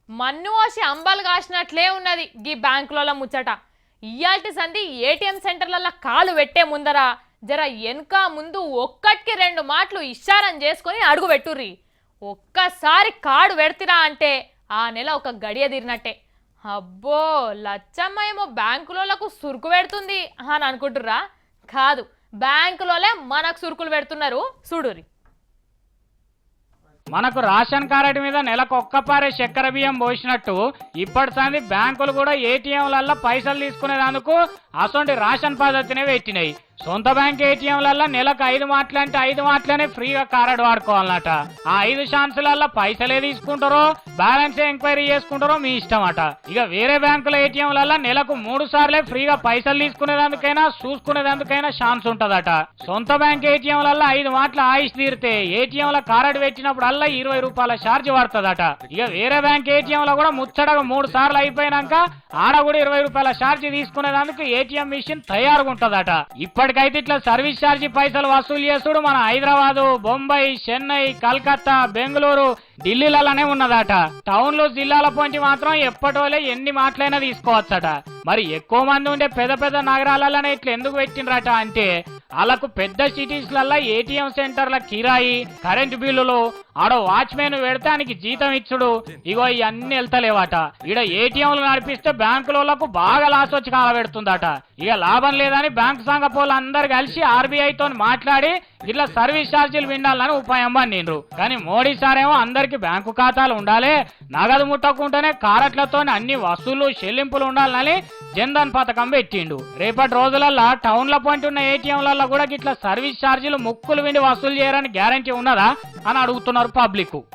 మన్ను వచ్చి అంబలు కాసినట్లే ఉన్నది గీ బ్యాంకుల ముచ్చట. ఇయాల్టి సంధి ఏటీఎం సెంటర్లలో కాలు పెట్టే ముందర జర వెనక ముందు ఒక్కటికి రెండు మాటలు ఇషారం చేసుకొని అడుగు పెట్టుర్రి. ఒక్కసారి కార్డు పెడతిరా అంటే ఆ నెల ఒక గడియ తీరినట్టే. అబ్బో లచ్చమ్మ ఏమో బ్యాంకులకు సురుకు పెడుతుంది అని అనుకుంటుర్రా? కాదు, బ్యాంకులోనే మనకు సురుకులు పెడుతున్నారు. చూడురి. మనకు రేషన్ కార్డు మీద నెలకు ఒక్కపారే చక్కెర బియ్యం పోసినట్టు ఇప్పటి సంది బ్యాంకులు కూడా ఏటీఎంలలో పైసలు తీసుకునేందుకు అసొంటి రేషన్ పద్ధతినే పెట్టినాయి. సొంత బ్యాంక్ ఏటీఎంలలో నెలకు 5 మాటలు అంటే 5 మాటలనే ఫ్రీగా కార్డు వాడుకోవాలన్నట. ఆ 5 ఛాన్సులలో పైసలే తీసుకుంటారో బ్యాలెన్స్ ఎంక్వైరీ చేసుకుంటారో మీ ఇష్టం అట. ఇక వేరే బ్యాంకుల ఏటీఎంలలో నెలకు 3 సార్లే ఫ్రీగా పైసలు తీసుకునేందుకైనా చూసుకునేందుకైనా ఛాన్స్ ఉంటదట. సొంత బ్యాంక్ ఏటీఎంలలో 5 మాటలు ఆయుష్ తీరితే ఏటీఎంల కార్డు పెట్టినప్పుడల్లా 20 రూపాయల ఛార్జ్ పడుతుందట. ఇక వేరే బ్యాంక్ ఏటీఎంలో కూడా ముచ్చటగా 3 సార్లు అయిపోయినాక ఆడ కూడా 20 రూపాయల ఛార్జ్ తీసుకునేందుకు ఏటీఎం మిషన్ తయారుగా ఉంటదట. ఇప్పటికైతే ఇట్లా సర్వీస్ ఛార్జీ పైసలు వసూలు చేసుడు మన హైదరాబాదు, బొంబాయి, చెన్నై, కలకత్తా, బెంగళూరు, ఢిల్లీలలోనే ఉన్నదట. టౌన్లు, జిల్లాల పొంచి మాత్రం ఎప్పటివలే ఎన్ని మాటలైనా తీసుకోవచ్చట. మరి ఎక్కువ మంది ఉండే పెద్ద పెద్ద నగరాలలోనే ఇట్లా ఎందుకు పెట్టినరట అంటే వాళ్ళకు పెద్ద సిటీస్లల్లో ఏటీఎం సెంటర్ల కిరాయి, కరెంటు బిల్లులు, ఆడో వాచ్మెన్ పెడతానికి జీతం ఇచ్చుడు, ఇగో ఇవన్నీ వెళ్తలేవట. ఈడ ఏటీఎంలు నడిపిస్తే బ్యాంకులకు బాగా లాస్ వచ్చి కాలబెడుతుందట. ఇక లాభం లేదని బ్యాంకు సంఘ పోలు అందరు కలిసి ఆర్బీఐతో మాట్లాడి ఇట్లా సర్వీస్ ఛార్జీలు విండాలని ఉపాయం పన్నిండ్రు. కానీ మోడీ సారేమో అందరికి బ్యాంకు ఖాతాలు ఉండాలి, నగదు ముట్టకుండానే కారట్లతో అన్ని వసూలు చెల్లింపులు ఉండాలని జన్ధన్ పథకం పెట్టిండు. రేపటి రోజులల్లో టౌన్ల పాయింట్ ఉన్న ఏటీఎంలలో కూడా ఇట్లా సర్వీస్ ఛార్జీలు ముక్కులు విండి వసూలు చేయరని గ్యారంటీ ఉన్నదా అని అడుగుతున్నారు పబ్లిక్.